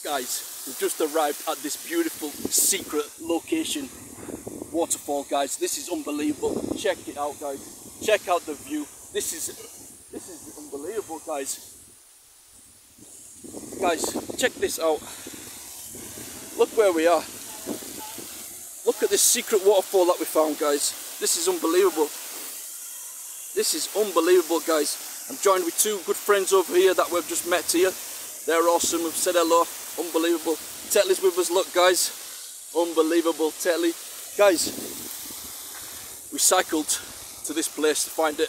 Guys, we've just arrived at this beautiful secret location, waterfall, guys. This is unbelievable. Check it out, guys. Check out the view. This is unbelievable, guys. Guys, check this out. Look where we are. Look at this secret waterfall that we found, guys. This is unbelievable. This is unbelievable, guys. I'm joined with two good friends over here that we've just met here. They're awesome. We've said hello. Unbelievable. Tetley's with us. Look, guys. Unbelievable. Tetley. Guys, we cycled to this place to find it.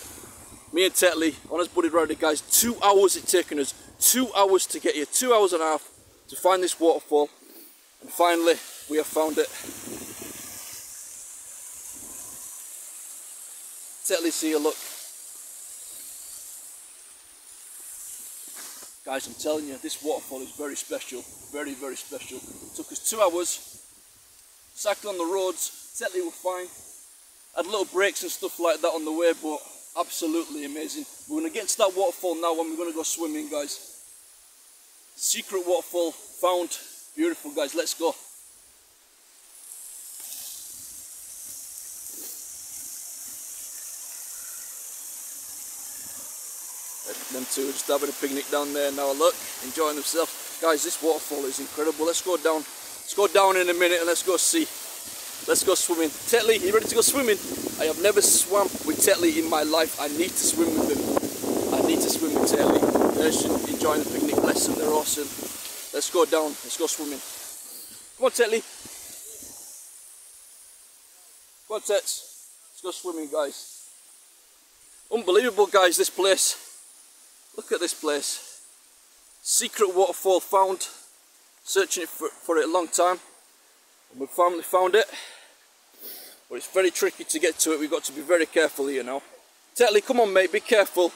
Me and Tetley on his buddy ride, guys. 2 hours it's taken us. 2 hours to get here. 2 hours and a half to find this waterfall. And finally, we have found it. Tetley's here, look. Guys, I'm telling you, this waterfall is very special. Very, very special. It took us 2 hours. Cycled on the roads. Tetley were fine. Had little breaks and stuff like that on the way, but absolutely amazing. We're going to get to that waterfall now and we're going to go swimming, guys. Secret waterfall found. Beautiful, guys. Let's go. Them two are just having a picnic down there now. Look, enjoying themselves. Guys, this waterfall is incredible. Let's go down. Let's go down in a minute and let's go see. Let's go swimming. Tetley, you ready to go swimming? I have never swam with Tetley in my life. I need to swim with him. I need to swim with Tetley. They're enjoying the picnic. Bless them, they're awesome. Let's go down. Let's go swimming. Come on, Tetley. Come on, Tets. Let's go swimming, guys. Unbelievable, guys, this place. Look at this place. Secret waterfall found. Searching for it a long time. And we finally found it. But it's very tricky to get to it. We've got to be very careful here now. Tetley, come on, mate. Be careful.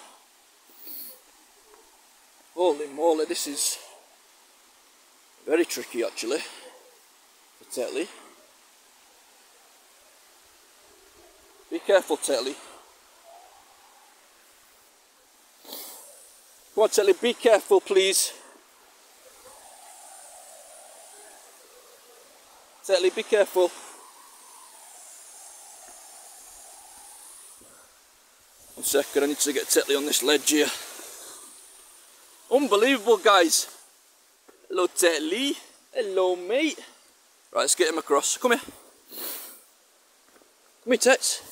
Holy moly, this is very tricky, actually. For Tetley. Be careful, Tetley. Come on, Tetley, be careful, please. Tetley, be careful. One second, I need to get Tetley on this ledge here. Unbelievable, guys. Hello, Tetley. Hello, mate. Right, let's get him across. Come here. Come here, Tets.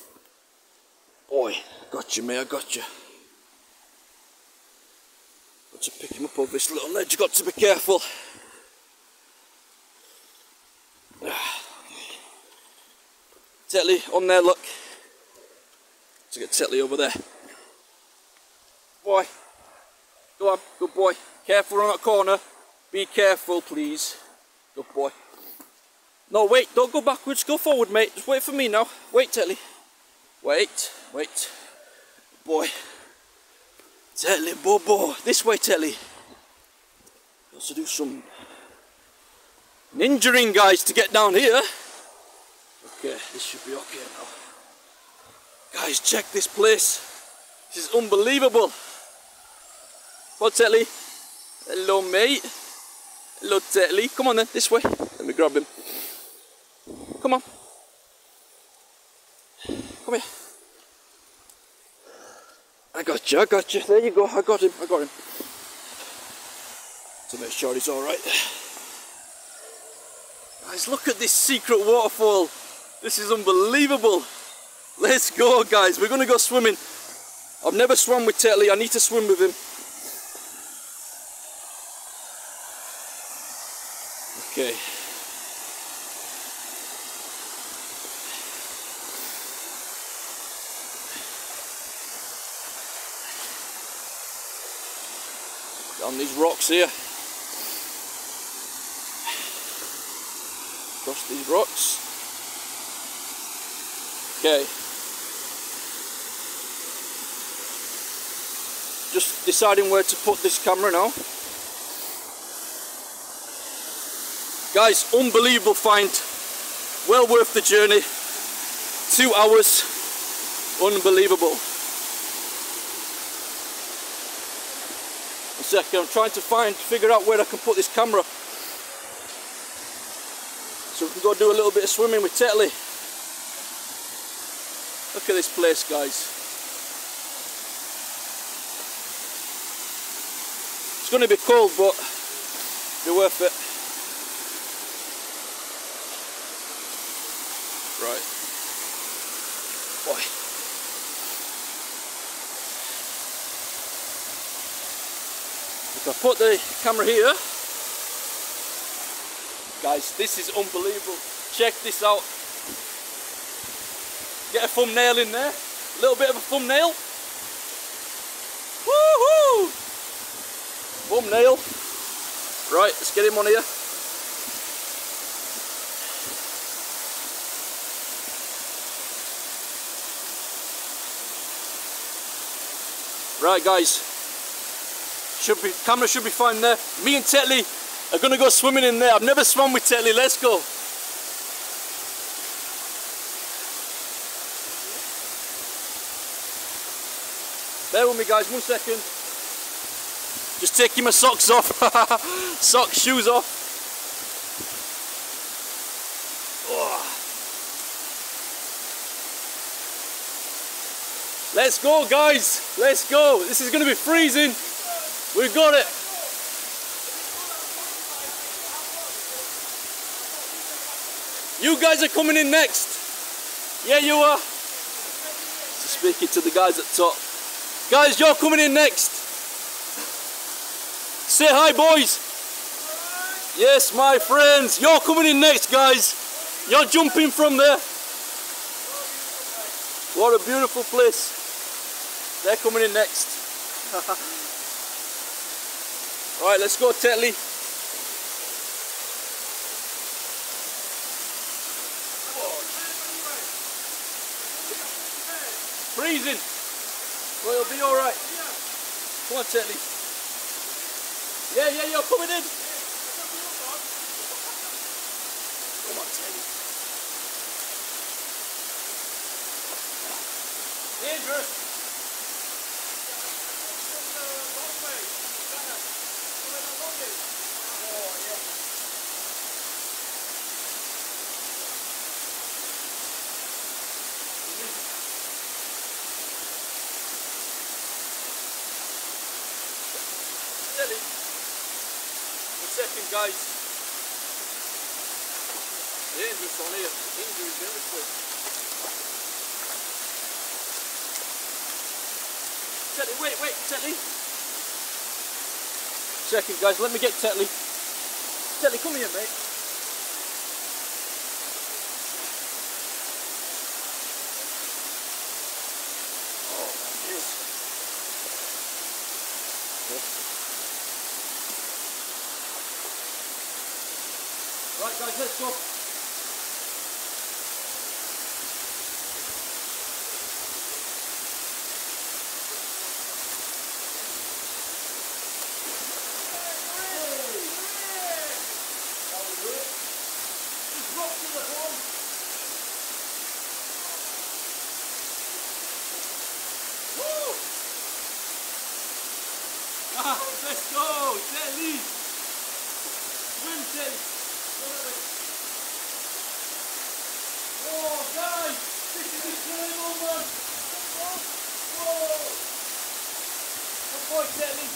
Boy, I got you, mate, I got you. To pick him up over this little ledge, you've got to be careful. Tetley, on there, look. To get Tetley over there. Boy, go on, good boy. Careful on that corner. Be careful, please. Good boy. No, wait, don't go backwards, go forward, mate. Just wait for me now. Wait, Tetley. Wait. Good boy. Tetley, Bobo. This way, Tetley. Got to do some ninjaing, guys, to get down here. Okay, this should be okay now. Guys, check this place. This is unbelievable. Come on, Tetley. Hello, mate. Hello, Tetley. Come on then, this way. Let me grab him. Come on. Come here. I got you. There you go. I got him. To make sure he's alright. Guys, look at this secret waterfall. This is unbelievable. Let's go, guys. We're going to go swimming. I've never swum with Tetley. I need to swim with him. Okay. On these rocks here. Across these rocks. Okay. Just deciding where to put this camera now. Guys, unbelievable find. Well worth the journey. 2 hours. Unbelievable. One second, I'm trying to figure out where I can put this camera. go do a little bit of swimming with Tetley. Look at this place, guys. It's going to be cold, but be worth it. Right. Boy. If I put the camera here, guys, this is unbelievable. Check this out. Get a thumbnail in there. A little bit of a thumbnail. Woohoo! Thumbnail. Right, let's get him on here. Right, guys. Camera should be fine there. Me and Tetley are going to go swimming in there. I've never swum with Tetley. Let's go. Bear with me, guys, 1 second. Just taking my socks off. Socks, shoes off. Oh. Let's go, guys. Let's go. This is going to be freezing. We've got it. You guys are coming in next. Yeah, you are. Just speaking to the guys at top. Guys, you're coming in next. Say hi, boys. Yes, my friends. You're coming in next, guys. You're jumping from there. What a beautiful place. They're coming in next. Right, let's go, Tetley. Freezing. Well, it'll be alright. Come on, Tetley. Yeah, you're coming in. Come on, Tetley. Dangerous. Tetley. 1 second, guys. Dangerous on here. Injuries in this place. Tetley, wait, Tetley. Second, guys, let me get Tetley. Tetley, come here, mate. Oh, yes. Right, guys, let's go. Let's go, Tetley! Swim, Tetley! Oh, guys! This is incredible, man! Whoa! Good boy, Tetley!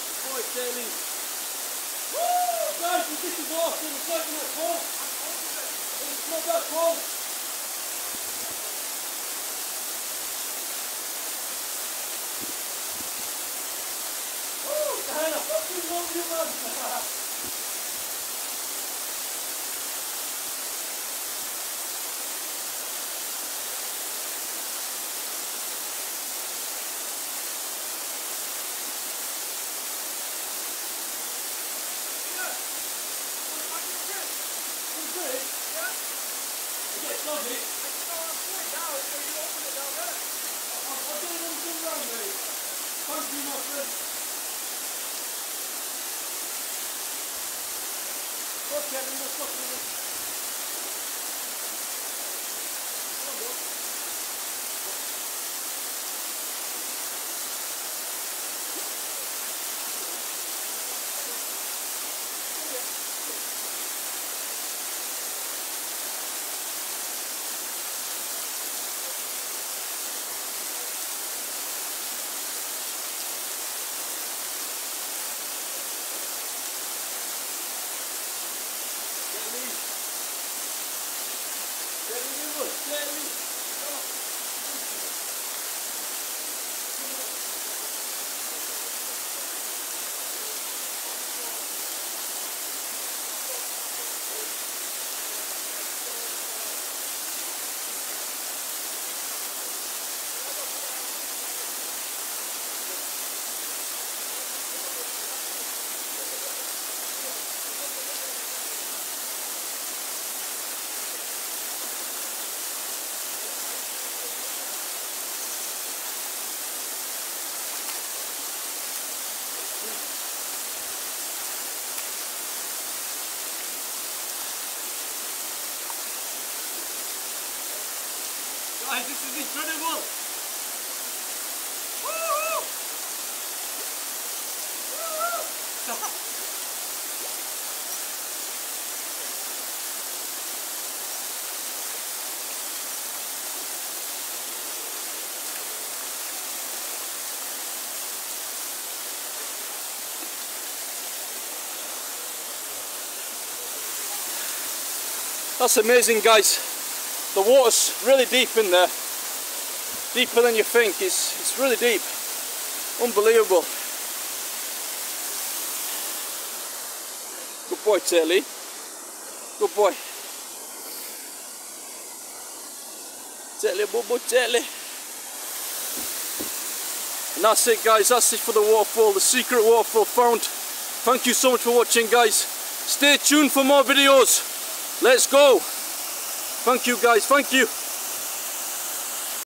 Good boy, Tetley! Woo! Guys, this is awesome! It's like not cold! It's not that cold! I fucking love you, man! Guys, this is incredible! That's amazing, guys. The water's really deep in there. Deeper than you think. It's really deep. Unbelievable. Good boy, Taylor. Good boy. Taylor, good boy, Taylor. And that's it, guys. That's it for the waterfall, the secret waterfall found. Thank you so much for watching, guys. Stay tuned for more videos. Let's go. Thank you, guys. Thank you.